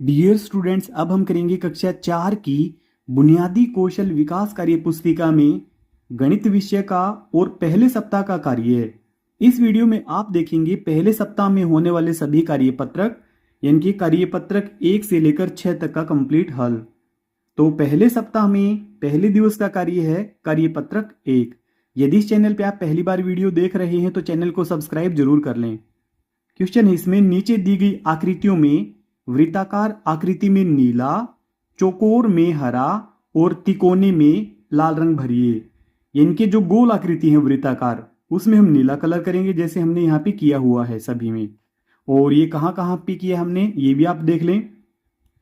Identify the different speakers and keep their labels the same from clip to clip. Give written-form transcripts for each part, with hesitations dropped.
Speaker 1: Dear students, अब हम करेंगे कक्षा 4 की बुनियादी कौशल विकास कार्य पुस्तिका में गणित विषय का और पहले सप्ताह का कार्य। इस वीडियो में आप देखेंगे पहले सप्ताह में होने वाले सभी कार्यपत्रक, यानी कि कार्यपत्रक 1 से लेकर 6 तक का कंप्लीट हल। तो पहले सप्ताह में पहले दिवस का कार्य है कार्यपत्रक 1। यदि इस चैनल पे आप पहली बार वीडियो देख रहे हैं तो चैनल को सब्सक्राइब जरूर कर लें। क्वेश्चन है इसमें, नीचे दी गई आकृतियों में वृत्ताकार आकृति में नीला, चौकोर में हरा और तिकोने में लाल रंग भरिए। इनके जो गोल आकृति है वृत्ताकार, उसमें हम नीला कलर करेंगे जैसे हमने यहाँ पे किया हुआ है सभी में। और ये कहाँ कहाँ पे किया हमने ये भी आप देख लें,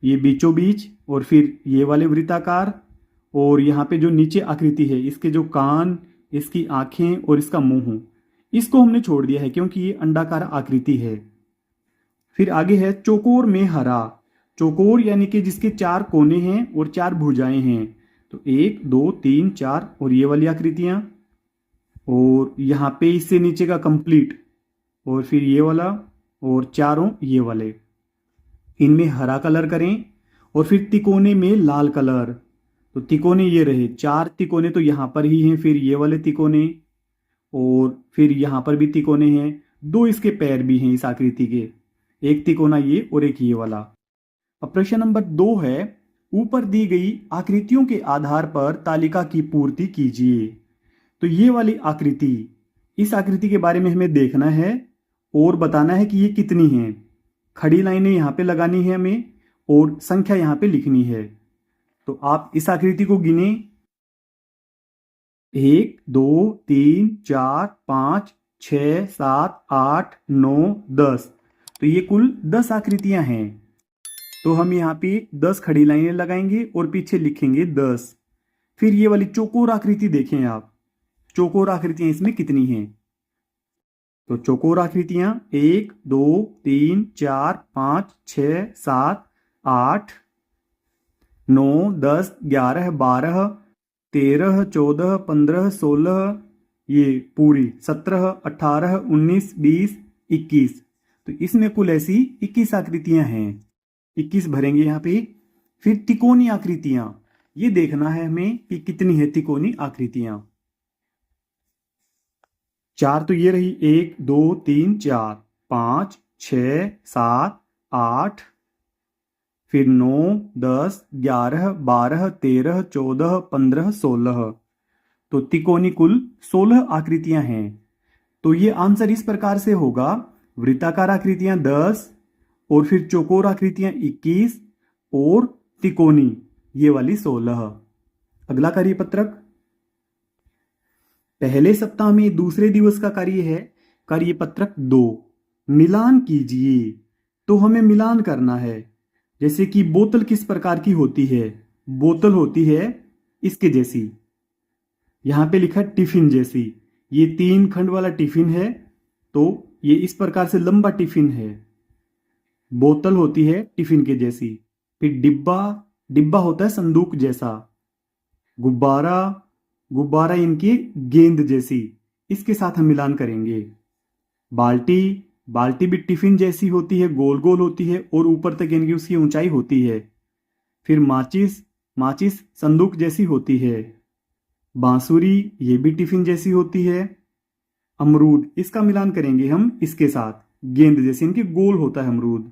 Speaker 1: ये बीचों बीच, और फिर ये वाले वृत्ताकार, और यहाँ पे जो नीचे आकृति है इसके जो कान, इसकी आंखें और इसका मुंह, इसको हमने छोड़ दिया है क्योंकि ये अंडाकार आकृति है। फिर आगे है चौकोर में हरा। चौकोर यानी कि जिसके 4 कोने हैं और 4 भुजाएं हैं। तो 1 2 3 4 और ये वाली आकृतियां, और यहाँ पे इससे नीचे का कंप्लीट, और फिर ये वाला, और चारों ये वाले, इनमें हरा कलर करें। और फिर तिकोने में लाल कलर। तो तिकोने ये रहे, 4 तिकोने तो यहाँ पर ही हैं, फिर ये वाले तिकोने, और फिर यहाँ पर भी तिकोने हैं। 2 इसके पैर भी हैं इस आकृति के, एक तिकोना ये और एक ये वाला। अब प्रश्न नंबर 2 है, ऊपर दी गई आकृतियों के आधार पर तालिका की पूर्ति कीजिए। तो ये वाली आकृति, इस आकृति के बारे में हमें देखना है और बताना है कि ये कितनी है। खड़ी लाइनें यहाँ पे लगानी है हमें और संख्या यहाँ पे लिखनी है। तो आप इस आकृति को गिने, 1 2 3 4 5 6 7 8 9 10। तो ये कुल 10 आकृतियां हैं। तो हम यहाँ पे 10 खड़ी लाइनें लगाएंगे और पीछे लिखेंगे 10। फिर ये वाली चौकोर आकृति देखें आप, चौकोर आकृतियां इसमें कितनी हैं। तो चौकोर आकृतियां 1 2 3 4 5 6 7 8 9 10 11 12 13 14 15 16, ये पूरी 17 18 19 20 21। तो इसमें कुल ऐसी 21 आकृतियां हैं। 21 भरेंगे यहाँ पे। फिर तिकोनी आकृतियां, ये देखना है हमें कि कितनी है तिकोनी आकृतियां। 4 तो ये रही, 1 2 3 4 5 6 7 8, फिर 9 10 11 12 13 14 15 16। तो तिकोनी कुल 16 आकृतियां हैं। तो ये आंसर इस प्रकार से होगा, वृत्ताकार आकृतियां 10, और फिर चौकोर आकृतियां 21, और तिकोनी ये वाली 16। अगला कार्यपत्रक, पहले सप्ताह में दूसरे दिवस का कार्य है कार्यपत्रक 2, मिलान कीजिए। तो हमें मिलान करना है। जैसे कि बोतल किस प्रकार की होती है, बोतल होती है इसके जैसी, यहां पे लिखा टिफिन जैसी। ये 3 खंड वाला टिफिन है, तो ये इस प्रकार से लंबा टिफिन है। बोतल होती है टिफिन के जैसी। फिर डिब्बा, डिब्बा होता है संदूक जैसा। गुब्बारा, गुब्बारा इनकी गेंद जैसी। इसके साथ हम मिलान करेंगे। बाल्टी, बाल्टी भी टिफिन जैसी होती है, गोल गोल होती है और ऊपर तक इनकी उसकी ऊंचाई होती है। फिर माचिस, माचिस संदूक जैसी होती है। बांसुरी, ये भी टिफिन जैसी होती है। अमरूद, इसका मिलान करेंगे हम इसके साथ, गेंद जैसी इनकी गोल होता है अमरूद।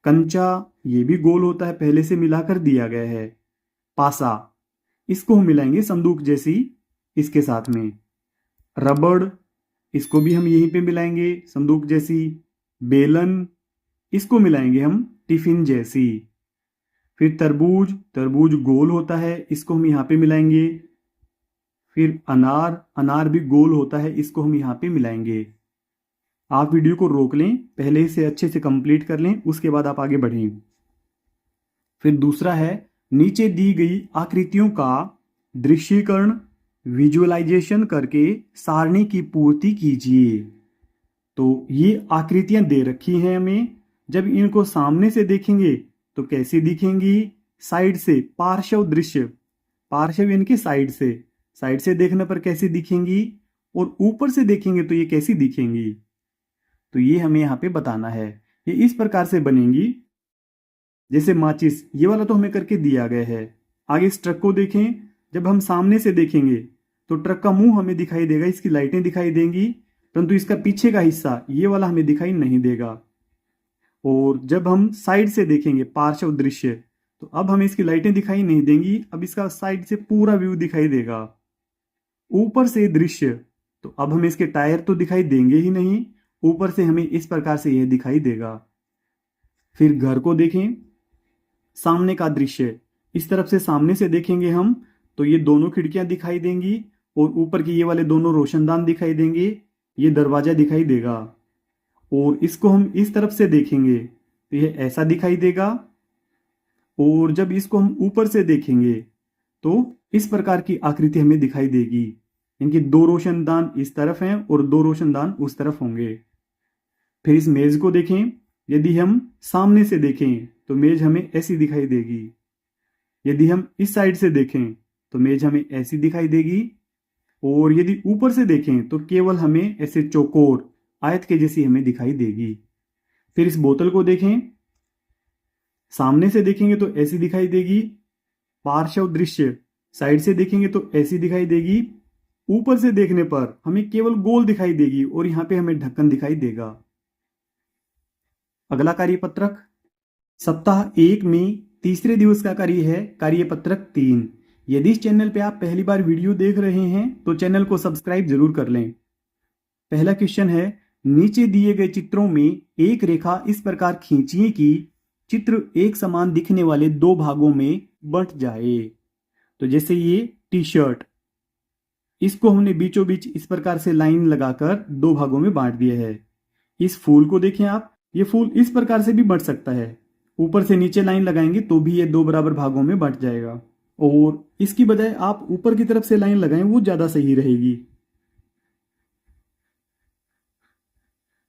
Speaker 1: कंचा, ये भी गोल होता है, पहले से मिलाकर दिया गया है। पासा, इसको हम मिलाएंगे संदूक जैसी इसके साथ में। रबड़, इसको भी हम यहीं पे मिलाएंगे संदूक जैसी। बेलन, इसको मिलाएंगे हम टिफिन जैसी। फिर तरबूज, तरबूज गोल होता है, इसको हम यहाँ पे मिलाएंगे। फिर अनार, अनार भी गोल होता है, इसको हम यहाँ पे मिलाएंगे। आप वीडियो को रोक लें, पहले से अच्छे से कंप्लीट कर लें, उसके बाद आप आगे बढ़ें। फिर दूसरा है, नीचे दी गई आकृतियों का दृश्यीकरण, विजुअलाइजेशन करके सारणी की पूर्ति कीजिए। तो ये आकृतियां दे रखी हैं हमें, जब इनको सामने से देखेंगे तो कैसी दिखेंगी, साइड से, पार्श्व दृश्य, पार्श्व इनके साइड से देखने पर कैसी दिखेंगी, और ऊपर से देखेंगे तो ये कैसी दिखेंगी। तो ये हमें यहाँ पे बताना है। ये इस प्रकार से बनेंगी। जैसे माचिस, ये वाला तो हमें करके दिया गया है। आगे इस ट्रक को देखें, जब हम सामने से देखेंगे तो ट्रक का मुंह हमें दिखाई देगा, इसकी लाइटें दिखाई देंगी, परंतु इसका पीछे का हिस्सा ये वाला हमें दिखाई नहीं देगा। और जब हम साइड से देखेंगे पार्श्व दृश्य, तो अब हमें इसकी लाइटें दिखाई नहीं देंगी, अब इसका साइड से पूरा व्यू दिखाई देगा। ऊपर से दृश्य, तो अब हमें इसके टायर तो दिखाई देंगे ही नहीं, ऊपर से हमें इस प्रकार से यह दिखाई देगा। फिर घर को देखें, सामने का दृश्य, इस तरफ से सामने से देखेंगे हम तो ये दोनों खिड़कियां दिखाई देंगी और ऊपर के ये वाले दोनों रोशनदान दिखाई देंगे, ये दरवाजा दिखाई देगा। और इसको हम इस तरफ से देखेंगे तो यह ऐसा दिखाई देगा, और जब इसको हम ऊपर से देखेंगे तो इस प्रकार की आकृति हमें दिखाई देगी। इनकी दो रोशनदान इस तरफ हैं और दो रोशनदान उस तरफ होंगे। फिर इस मेज को देखें, यदि हम सामने से देखें तो मेज हमें ऐसी दिखाई देगी, यदि हम इस साइड से देखें तो मेज हमें ऐसी दिखाई देगी, और यदि ऊपर से देखें तो केवल हमें ऐसे चौकोर आयत के जैसी हमें दिखाई देगी। फिर इस बोतल को देखें, सामने से देखेंगे तो ऐसी दिखाई देगी, पार्श्व दृश्य साइड से देखेंगे तो ऐसी दिखाई देगी, ऊपर से देखने पर हमें केवल गोल दिखाई देगी और यहां पे हमें ढक्कन दिखाई देगा। अगला कार्यपत्रक सप्ताह 1 में तीसरे दिवस का कार्य है कार्यपत्रक 3। यदि इस चैनल पे आप पहली बार वीडियो देख रहे हैं तो चैनल को सब्सक्राइब जरूर कर लें। पहला क्वेश्चन है, नीचे दिए गए चित्रों में एक रेखा इस प्रकार खींचिए कि चित्र एक समान दिखने वाले दो भागों में बंट जाए। तो जैसे ये टी शर्ट, इसको हमने बीचों बीच इस प्रकार से लाइन लगाकर दो भागों में बांट दिया है। इस फूल को देखें आप, ये फूल इस प्रकार से भी बंट सकता है, ऊपर से नीचे लाइन लगाएंगे तो भी ये दो बराबर भागों में बंट जाएगा, और इसकी बजाय आप ऊपर की तरफ से लाइन लगाएं, वो ज्यादा सही रहेगी।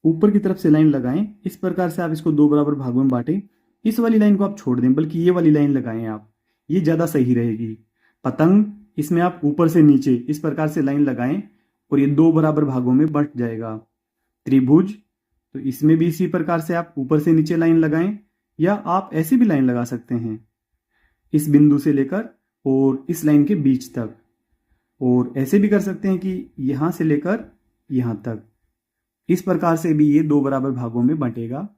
Speaker 1: ऊपर की तरफ से लाइन लगाएं, इस प्रकार से आप इसको दो बराबर भागों में बांटें। इस वाली लाइन को आप छोड़ दें, बल्कि ये वाली लाइन लगाएं आप, ये ज्यादा सही रहेगी। पतंग, इसमें आप ऊपर से नीचे इस प्रकार से लाइन लगाएं और ये दो बराबर भागों में बंट जाएगा। त्रिभुज, तो इसमें भी इसी प्रकार से आप ऊपर से नीचे लाइन लगाएं, या आप ऐसे भी लाइन लगा सकते हैं इस बिंदु से लेकर और इस लाइन के बीच तक, और ऐसे भी कर सकते हैं कि यहां से लेकर यहां तक। इस प्रकार से भी ये दो बराबर भागों में बंटेगा।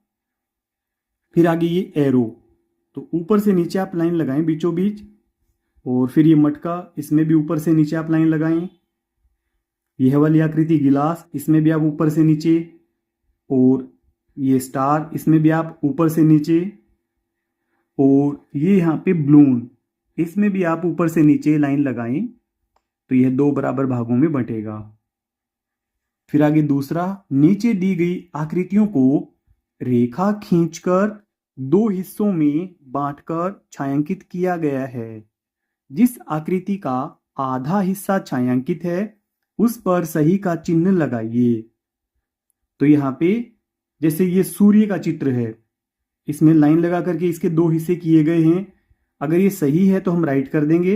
Speaker 1: फिर आगे ये एरो, तो ऊपर से नीचे आप लाइन लगाएं बीचों बीच, और फिर ये मटका, इसमें भी ऊपर से नीचे आप लाइन लगाएं। यह वाली आकृति गिलास, इसमें भी आप ऊपर से नीचे, और ये स्टार, इसमें भी आप ऊपर से नीचे, और ये यहाँ पे बलून, इसमें भी आप ऊपर से नीचे लाइन लगाएं तो यह दो बराबर भागों में बंटेगा। फिर आगे दूसरा, नीचे दी गई आकृतियों को रेखा खींचकर दो हिस्सों में बांटकर छायांकित किया गया है। जिस आकृति का आधा हिस्सा छायांकित है उस पर सही का चिन्ह लगाइए। तो यहाँ पे जैसे ये सूर्य का चित्र है, इसमें लाइन लगा करके इसके दो हिस्से किए गए हैं। अगर ये सही है तो हम राइट कर देंगे,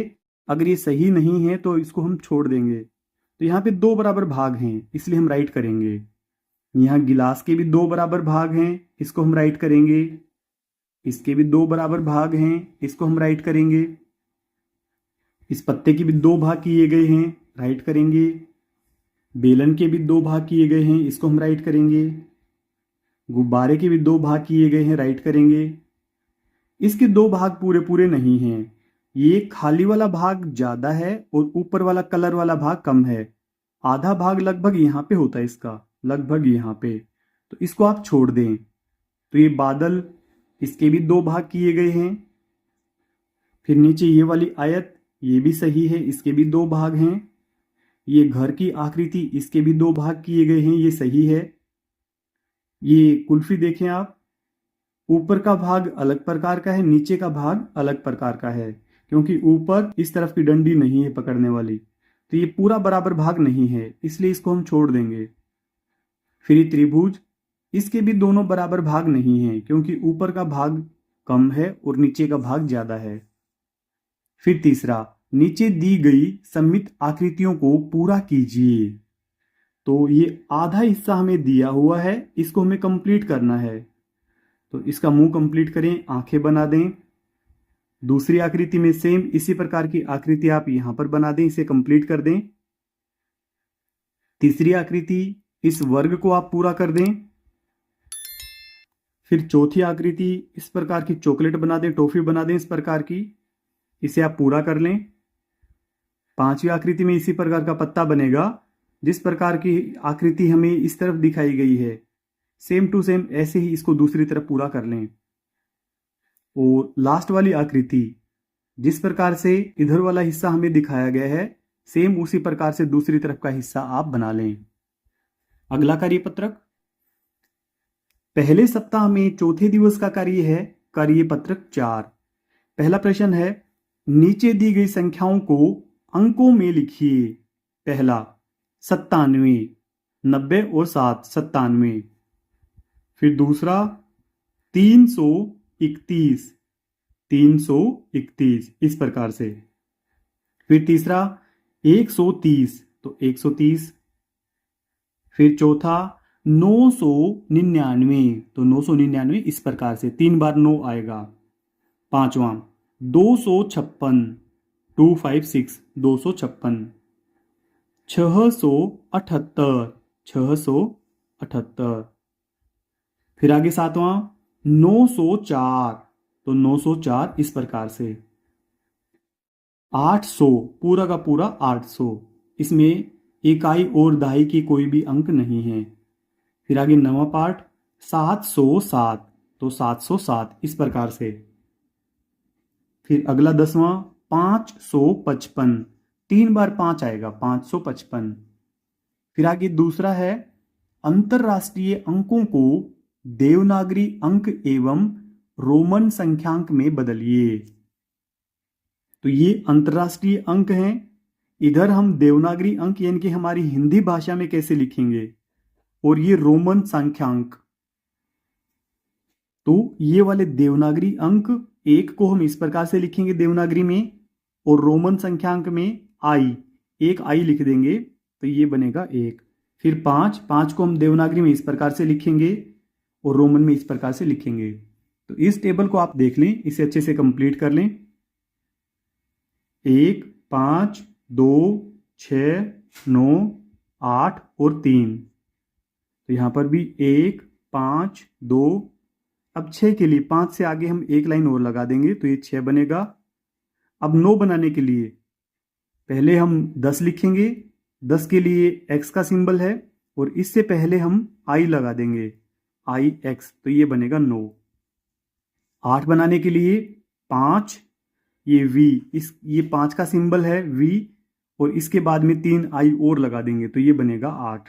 Speaker 1: अगर ये सही नहीं है तो इसको हम छोड़ देंगे। तो यहाँ पे दो बराबर भाग हैं, इसलिए हम राइट करेंगे। यहाँ गिलास के भी दो बराबर भाग हैं, इसको हम राइट करेंगे। इसके भी दो बराबर भाग हैं, इसको हम राइट करेंगे। इस पत्ते के भी दो भाग किए गए हैं, राइट करेंगे। बेलन के भी दो भाग किए गए हैं, इसको हम राइट करेंगे। गुब्बारे के भी दो भाग किए गए हैं, राइट करेंगे। इसके दो भाग पूरे पूरे नहीं हैं, ये खाली वाला भाग ज्यादा है और ऊपर वाला कलर वाला भाग कम है। आधा भाग लगभग यहाँ पे होता है इसका, लगभग यहाँ पे, तो इसको आप छोड़ दें। तो ये बादल, इसके भी दो भाग किए गए हैं। फिर नीचे ये वाली आयत, ये भी सही है, इसके भी दो भाग हैं। ये घर की आकृति, इसके भी दो भाग किए गए हैं, ये सही है। ये कुल्फी देखें आप, ऊपर का भाग अलग प्रकार का है, नीचे का भाग अलग प्रकार का है, क्योंकि ऊपर इस तरफ की डंडी नहीं है पकड़ने वाली, तो ये पूरा बराबर भाग नहीं है, इसलिए इसको हम छोड़ देंगे। फिर ये त्रिभुज, इसके भी दोनों बराबर भाग नहीं है, क्योंकि ऊपर का भाग कम है और नीचे का भाग ज्यादा है। फिर तीसरा, नीचे दी गई सममित आकृतियों को पूरा कीजिए। तो ये आधा हिस्सा हमें दिया हुआ है, इसको हमें कंप्लीट करना है। तो इसका मुंह कंप्लीट करें, आंखें बना दें। दूसरी आकृति में सेम इसी प्रकार की आकृति आप यहां पर बना दें, इसे कंप्लीट कर दें। तीसरी आकृति, इस वर्ग को आप पूरा कर दें। फिर चौथी आकृति, इस प्रकार की चॉकलेट बना दें, टॉफी बना दें इस प्रकार की, इसे आप पूरा कर लें। पांचवी आकृति में इसी प्रकार का पत्ता बनेगा, जिस प्रकार की आकृति हमें इस तरफ दिखाई गई है, सेम टू सेम ऐसे ही इसको दूसरी तरफ पूरा कर लें। और लास्ट वाली आकृति, जिस प्रकार से इधर वाला हिस्सा हमें दिखाया गया है, सेम उसी प्रकार से दूसरी तरफ का हिस्सा आप बना लें। अगला कार्यपत्रक, पहले सप्ताह में चौथे दिवस का कार्य है कार्यपत्रक 4। पहला प्रश्न है, नीचे दी गई संख्याओं को अंकों में लिखिए। पहला 97, 90 और 7, 97। फिर दूसरा 331, 331 इस प्रकार से। फिर तीसरा 130, तो 130। फिर चौथा 999, तो 999 इस प्रकार से, 3 बार 9 आएगा। पांचवा 256, 256, 256। 678, 678। फिर आगे सातवां 904, तो 904 इस प्रकार से। 800, पूरा का पूरा 800, इसमें इकाई और दहाई की कोई भी अंक नहीं है। फिर आगे नवा पार्ट 707, तो 707 इस प्रकार से। फिर अगला 10वां 555, 3 बार 5 आएगा, 555। फिर आगे दूसरा है, अंतरराष्ट्रीय अंकों को देवनागरी अंक एवं रोमन संख्यांक में बदलिए। तो ये अंतरराष्ट्रीय अंक हैं। इधर हम देवनागरी अंक यानी कि हमारी हिंदी भाषा में कैसे लिखेंगे, और ये रोमन संख्यांक। तो ये वाले देवनागरी अंक, एक को हम इस प्रकार से लिखेंगे देवनागरी में, और रोमन संख्यांक में आई, एक आई लिख देंगे, तो ये बनेगा 1। फिर 5 को हम देवनागरी में इस प्रकार से लिखेंगे और रोमन में इस प्रकार से लिखेंगे। तो इस टेबल को आप देख लें, इसे अच्छे से कंप्लीट कर लें। 1, 5, 2, 6, 9, 8 और 3। तो यहां पर भी 1, 5, 2। अब 6 के लिए 5 से आगे हम एक लाइन और लगा देंगे, तो ये 6 बनेगा। अब 9 बनाने के लिए पहले हम 10 लिखेंगे, 10 के लिए x का सिंबल है, और इससे पहले हम i लगा देंगे, i x, तो ये बनेगा 9। 8 बनाने के लिए 5, ये v, ये 5 का सिंबल है v, और इसके बाद में 3 i और लगा देंगे, तो ये बनेगा 8।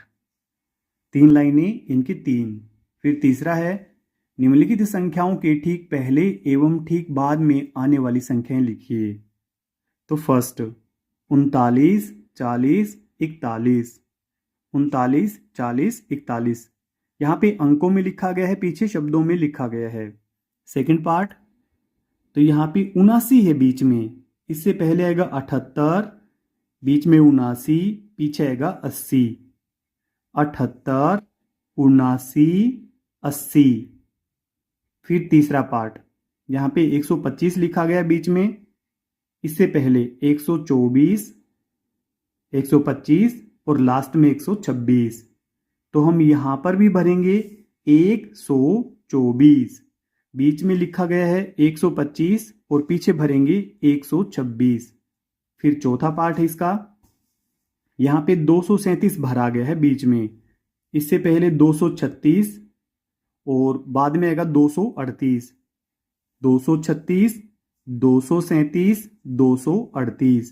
Speaker 1: 3 लाइनें इनकी 3। फिर तीसरा है, निम्नलिखित संख्याओं के ठीक पहले एवं ठीक बाद में आने वाली संख्याएं लिखिए। तो फर्स्ट 39, 40, 41, 39, 40, 41। यहाँ पे अंकों में लिखा गया है, पीछे शब्दों में लिखा गया है। सेकंड पार्ट, तो यहाँ पे 79 है बीच में, इससे पहले आएगा 78, बीच में 79, पीछे आएगा 80। 78, 79, 80। फिर तीसरा पार्ट, यहाँ पे 125 लिखा गया बीच में, इससे पहले 124, 125 और लास्ट में 126। तो हम यहां पर भी भरेंगे 124, बीच में लिखा गया है 125 और पीछे भरेंगे 126। फिर चौथा पार्ट है इसका, यहां पे 237 भरा गया है बीच में, इससे पहले 236 और बाद में आएगा 238। 236, 237, 238।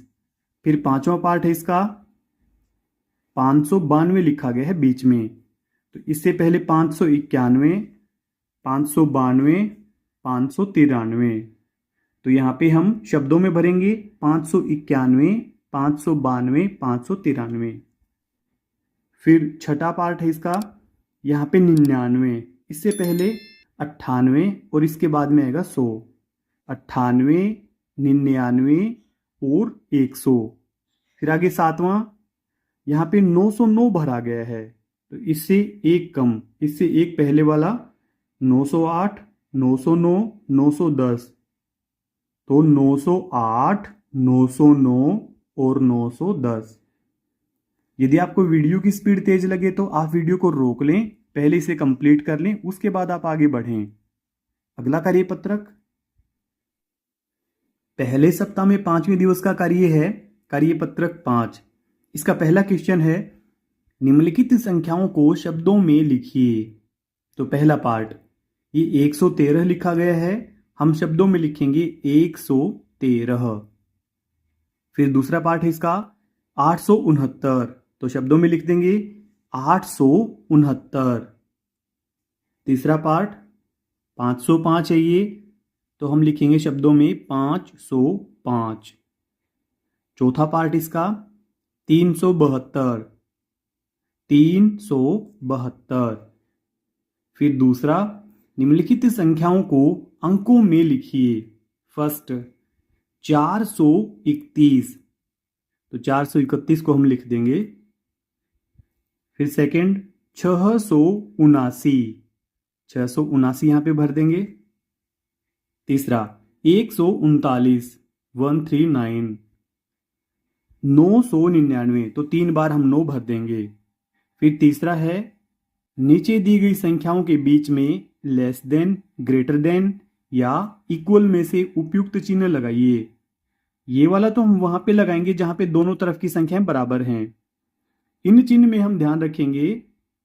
Speaker 1: फिर पांचवा पार्ट है इसका, 592 लिखा गया है बीच में, तो इससे पहले 591, 592, 593। तो यहाँ पे हम शब्दों में भरेंगे 591, 592, 593। फिर छठा पार्ट है इसका, यहाँ पे 99, इससे पहले 98 और इसके बाद में आएगा 100। 98, 99 और 100। फिर आगे सातवां, यहाँ पे 909 भरा गया है, तो इससे एक कम, इससे एक पहले वाला 908, 909, 910, तो 908, 909 और 910। यदि आपको वीडियो की स्पीड तेज लगे तो आप वीडियो को रोक लें, पहले इसे कंप्लीट कर लें, उसके बाद आप आगे बढ़ें। अगला कार्यपत्रक पहले सप्ताह में 5वें दिवस का कार्य है कार्यपत्रक 5। इसका पहला क्वेश्चन है निम्नलिखित संख्याओं को शब्दों में लिखिए। तो पहला पार्ट ये 113 लिखा गया है, हम शब्दों में लिखेंगे 113। फिर दूसरा पार्ट है इसका 869, तो शब्दों में लिख देंगे 869। तीसरा पार्ट 505 है ये, तो हम लिखेंगे शब्दों में 505। चौथा पार्ट इसका 372, 372। फिर दूसरा निम्नलिखित संख्याओं को अंकों में लिखिए। फर्स्ट 431, तो 431 को हम लिख देंगे। फिर सेकंड 679, 679 यहां पे भर देंगे। तीसरा 139, 139। 999, तो 3 बार हम 9 भर देंगे। फिर तीसरा है नीचे दी गई संख्याओं के बीच में लेस देन, ग्रेटर देन या इक्वल में से उपयुक्त चिन्ह लगाइए। ये वाला तो हम वहां पे लगाएंगे जहां पे दोनों तरफ की संख्याएं बराबर हैं। इन चिन्ह में हम ध्यान रखेंगे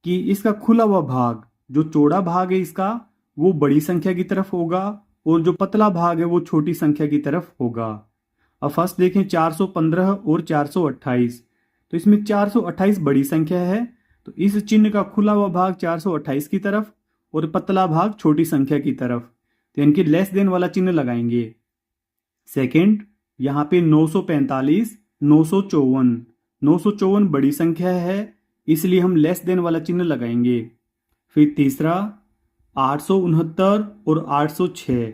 Speaker 1: कि इसका खुला हुआ भाग, जो चौड़ा भाग है इसका, वो बड़ी संख्या की तरफ होगा और जो पतला भाग है वो छोटी संख्या की तरफ होगा। अब फर्स्ट देखें 415 और 428, तो इसमें 428 बड़ी संख्या है, तो इस चिन्ह का खुला हुआ भाग 428 की तरफ और पतला भाग छोटी संख्या की तरफ, तो इनके लेस देन वाला चिन्ह लगाएंगे। सेकंड यहाँ पे 945, 954, 954 बड़ी संख्या है, इसलिए हम लेस देन वाला चिन्ह लगाएंगे। फिर तीसरा 869 और 806,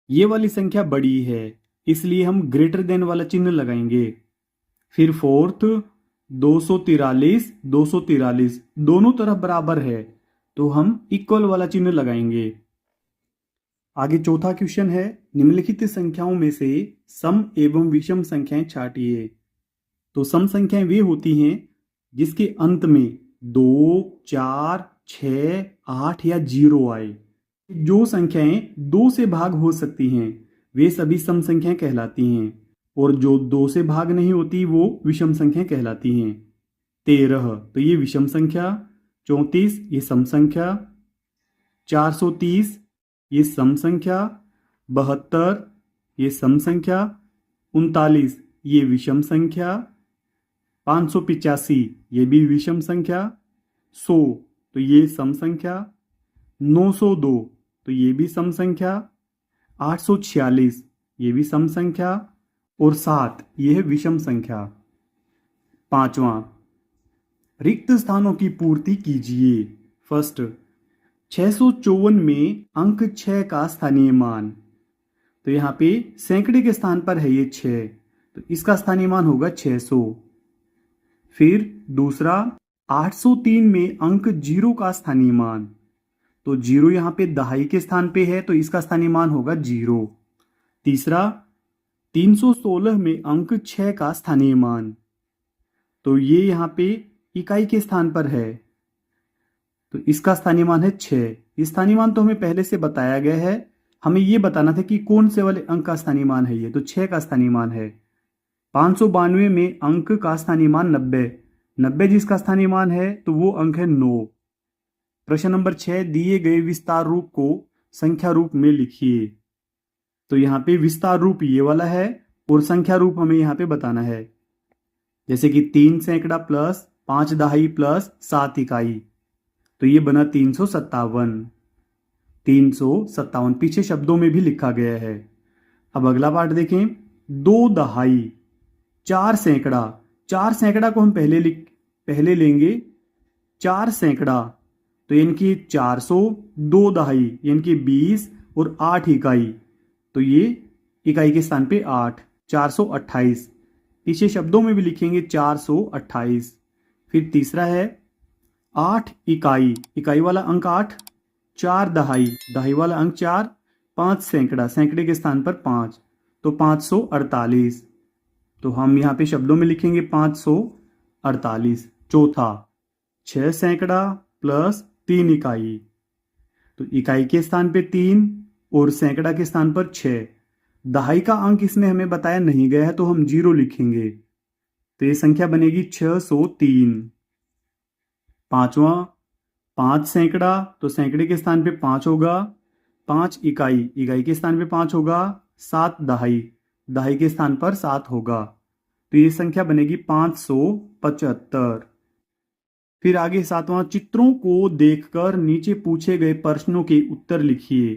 Speaker 1: ये वाली संख्या बड़ी है, इसलिए हम ग्रेटर देन वाला चिन्ह लगाएंगे। फिर फोर्थ 243, 243 दोनों तरफ बराबर है, तो हम इक्वल वाला चिन्ह लगाएंगे। आगे चौथा क्वेश्चन है निम्नलिखित संख्याओं में से सम एवं विषम संख्याएं छांटिए। तो सम संख्याएं वे होती हैं जिसके अंत में 2, 4, 6, 8 या 0 आए। जो संख्याएं 2 से भाग हो सकती हैं वे सभी सम संख्याएं कहलाती हैं, और जो 2 से भाग नहीं होती वो विषम संख्याएं कहलाती हैं। 13, तो ये विषम संख्या। 34, ये सम संख्या। 430, ये सम संख्या। 72, ये सम संख्या। 39, ये विषम संख्या। 585, ये भी विषम संख्या। 100, तो ये सम संख्या। 902, तो ये भी सम संख्या। 846, ये भी सम संख्या। और 7, ये है विषम संख्या। पांचवा रिक्त स्थानों की पूर्ति कीजिए। फर्स्ट 654 में अंक 6 का स्थानीय मान, तो यहाँ पे सैकड़े के स्थान पर है ये 6, तो इसका स्थानीय मान होगा 600। फिर दूसरा 803 में अंक 0 का स्थानीय मान, तो 0 यहाँ पे दहाई के स्थान पे है, तो इसका स्थानीय मान होगा 0। तीसरा 316 में अंक 6 का स्थानीय मान, तो ये यहाँ पे इकाई के स्थान पर है, तो इसका स्थानीय मान है 6। इस स्थानीय मान तो हमें पहले से बताया गया है, हमें ये बताना था कि कौन से वाले अंक का स्थानीय मान है ये, तो 6 का स्थानीय मान है। 592 में अंक का स्थानीय मान 90, 90 जिसका स्थानीय मान है तो वो अंक है 9। प्रश्न नंबर 6 दिए गए विस्तार रूप को संख्या रूप में लिखिए। तो यहाँ पे विस्तार रूप ये वाला है और संख्या रूप हमें यहाँ पे बताना है, जैसे कि 3 सैकड़ा प्लस 5 दहाई प्लस 7 इकाई, तो ये बना 357। 357 पीछे शब्दों में भी लिखा गया है। अब अगला पार्ट देखें 2 दहाई 4 सैकड़ा, 4 सैकड़ा को हम पहले लेंगे 4 सैकड़ा, तो इनकी 400, 2 दहाई इनकी 20 और 8 इकाई, तो ये इकाई के स्थान पे 8, 428। पीछे शब्दों में भी लिखेंगे 428। फिर तीसरा है 8 इकाई, इकाई वाला अंक 8, 4 दहाई, दहाई वाला अंक 4, 5 सैकड़ा, सैकड़े के स्थान पर 5, तो 548। तो हम यहाँ पे शब्दों में लिखेंगे 548। चौथा, 6 सैकड़ा प्लस 3 इकाई, तो इकाई के स्थान पे 3 और सैकड़ा के स्थान पर 6। दहाई का अंक इसमें हमें बताया नहीं गया है तो हम 0 लिखेंगे, तो ये संख्या बनेगी 603। पांचवा, 5 सैकड़ा, तो सैकड़े के स्थान पे 5 होगा, 5 इकाई, इकाई के स्थान पे 5 होगा, 7 दहाई, दहाई के स्थान पर 7 होगा, तो ये संख्या बनेगी 575। फिर आगे सातवां, चित्रों को देखकर नीचे पूछे गए प्रश्नों के उत्तर लिखिए।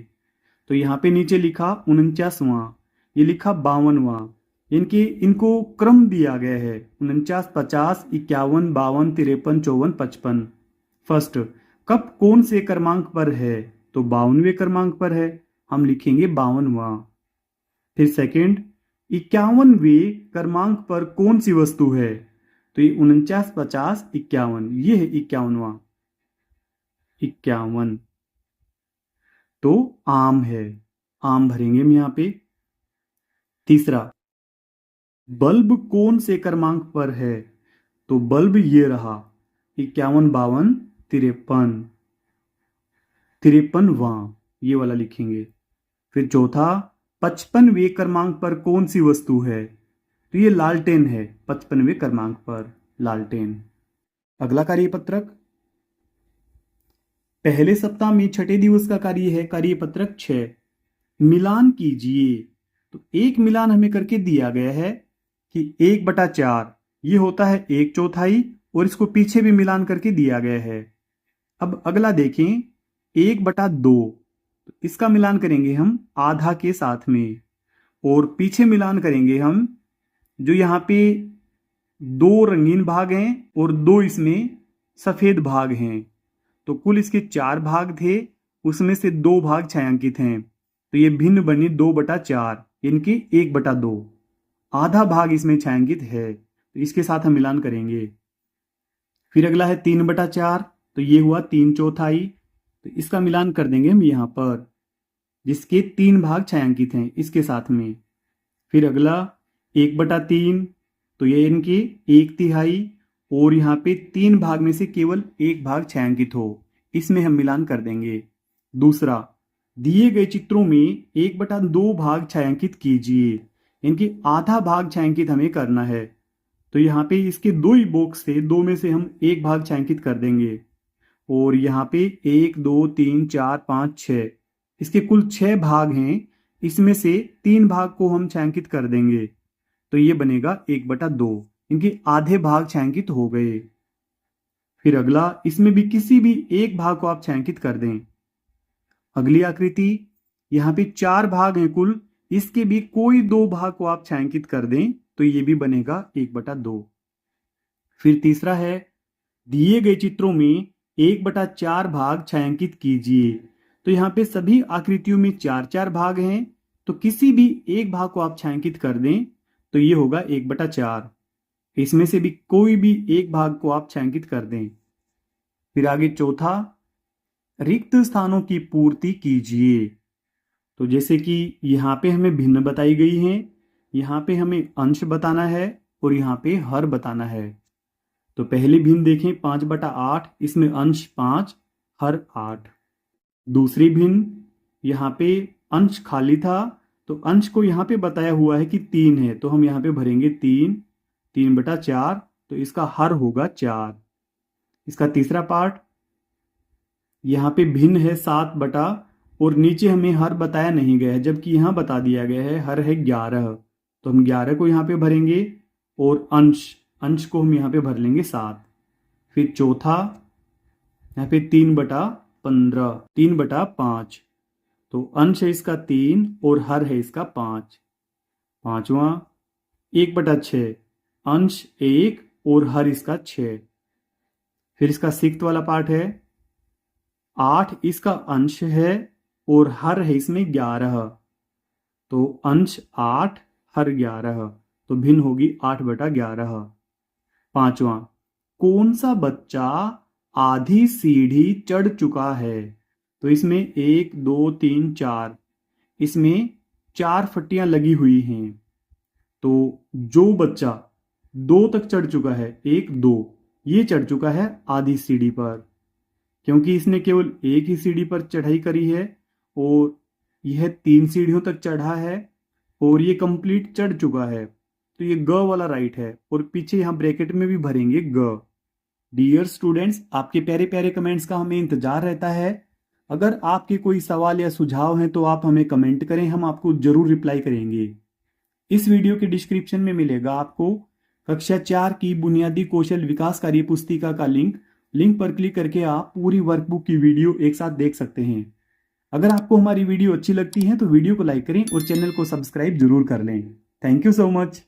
Speaker 1: तो यहाँ पे नीचे लिखा 49वां, ये लिखा 52वां, इनको क्रम दिया गया है 49, 50, 51, 52, 53, 54, 55। फर्स्ट, कप कौन से क्रमांक पर है? तो 52वें क्रमांक पर है, हम लिखेंगे 52वां। फिर सेकंड, 51वें क्रमांक पर कौन सी वस्तु है? तो ये 49, 50, 51, ये है 51वां, 51, तो आम है, आम भरेंगे हम यहां पे। तीसरा, बल्ब कौन से क्रमांक पर है? तो बल्ब ये रहा 51, 52, 53, 53वां, ये वाला लिखेंगे। फिर चौथा, 55वें क्रमांक पर कौन सी वस्तु है? तो ये लालटेन है, 55वें क्रमांक पर लालटेन। अगला कार्यपत्रक, पहले सप्ताह में छठे दिवस का कार्य है कार्यपत्रक 6, मिलान कीजिए। तो एक मिलान हमें करके दिया गया है कि 1/4 ये होता है 1/4, और इसको पीछे भी मिलान करके दिया गया है। अब अगला देखें, 1/2, तो इसका मिलान करेंगे हम आधा के साथ में, और पीछे मिलान करेंगे हम जो यहाँ पे 2 रंगीन भाग हैं और 2 इसमें सफेद भाग हैं। तो कुल इसके 4 भाग थे, उसमें से 2 भाग छायांकित हैं, तो ये भिन्न बनी 2/4, इनके 1/2, आधा भाग इसमें छायांकित है, तो इसके साथ हम मिलान करेंगे। फिर अगला है 3/4, तो ये हुआ 3/4, तो इसका मिलान कर देंगे हम यहाँ पर, जिसके 3 भाग छायांकित हैं इसके साथ में। फिर अगला 1/3, तो ये इनके 1/3, और यहाँ पे 3 भाग में से केवल 1 भाग छायांकित हो, इसमें हम मिलान कर देंगे। दूसरा, दिए गए चित्रों में 1/2 भाग छायांकित कीजिए, इनके आधा भाग छायांकित हमें करना है। तो यहाँ पे इसके 2 ही बॉक्स थे, 2 में से हम 1 भाग छायांकित कर देंगे, और यहाँ पे 1, 2, 3, 4, 5, 6, इसके कुल 6 भाग हैं, इसमें से 3 भाग को हम छायांकित कर देंगे, तो ये बनेगा 1/2, इनके आधे भाग छायांकित हो गए। फिर अगला, इसमें भी किसी भी एक भाग को आप छायांकित कर दें। अगली आकृति, यहाँ पे 4 भाग हैं कुल, इसके भी कोई 2 भाग को आप छायांकित कर दें, तो ये भी बनेगा 1/2। फिर तीसरा है, दिए गए चित्रों में 1/4 भाग छायांकित कीजिए। तो यहाँ पे सभी आकृतियों में 4-4 भाग हैं, तो किसी भी एक भाग को आप छायांकित कर दें, तो ये होगा 1/4, इसमें से भी कोई भी एक भाग को आप छायांकित कर दें। फिर आगे चौथा, रिक्त स्थानों की पूर्ति कीजिए। तो जैसे कि यहाँ पे हमें भिन्न बताई गई हैं, यहाँ पे हमें अंश बताना है और यहाँ पे हर बताना है। तो पहले भिन्न देखें 5/8, इसमें अंश 5, हर 8। दूसरी भिन्न, यहाँ पे अंश खाली था, तो अंश को यहाँ पे बताया हुआ है कि 3 है, तो हम यहाँ पे भरेंगे 3/4, तो इसका हर होगा 4। इसका तीसरा पार्ट, यहाँ पे भिन्न है 7 और नीचे हमें हर बताया नहीं गया है, जबकि यहाँ बता दिया गया है हर है 11, तो हम 11 को यहाँ पे भरेंगे, और अंश को हम यहाँ पे भर लेंगे 7। फिर चौथा, यहाँ पे 3/15, 3/5, तो अंश है इसका 3 और हर है इसका 5। पांचवा, 1/6, अंश 1 और हर इसका 6। फिर इसका 6th वाला पार्ट है 8, इसका अंश है और हर है इसमें 11, तो अंश 8, हर 11, तो भिन्न होगी 8/11। पांचवा, कौन सा बच्चा आधी सीढ़ी चढ़ चुका है? तो इसमें 1, 2, 3, 4, इसमें 4 फट्टियां लगी हुई हैं। तो जो बच्चा 2 तक चढ़ चुका है, 1 2, ये चढ़ चुका है आधी सीढ़ी पर, क्योंकि इसने केवल एक ही सीढ़ी पर चढ़ाई करी है और यह 3 सीढ़ियों तक चढ़ा है और ये कंप्लीट चढ़ चुका है। तो ये ग वाला राइट है और पीछे यहाँ ब्रैकेट में भी भरेंगे ग। डियर स्टूडेंट्स, आपके प्यारे प्यारे कमेंट्स का हमें इंतजार रहता है। अगर आपके कोई सवाल या सुझाव हैं तो आप हमें कमेंट करें, हम आपको जरूर रिप्लाई करेंगे। इस वीडियो के डिस्क्रिप्शन में मिलेगा आपको कक्षा 4 की बुनियादी कौशल विकास कार्य पुस्तिका का लिंक पर क्लिक करके आप पूरी वर्कबुक की वीडियो एक साथ देख सकते हैं। अगर आपको हमारी वीडियो अच्छी लगती है तो वीडियो को लाइक करें और चैनल को सब्सक्राइब जरूर कर लें। Thank you so much.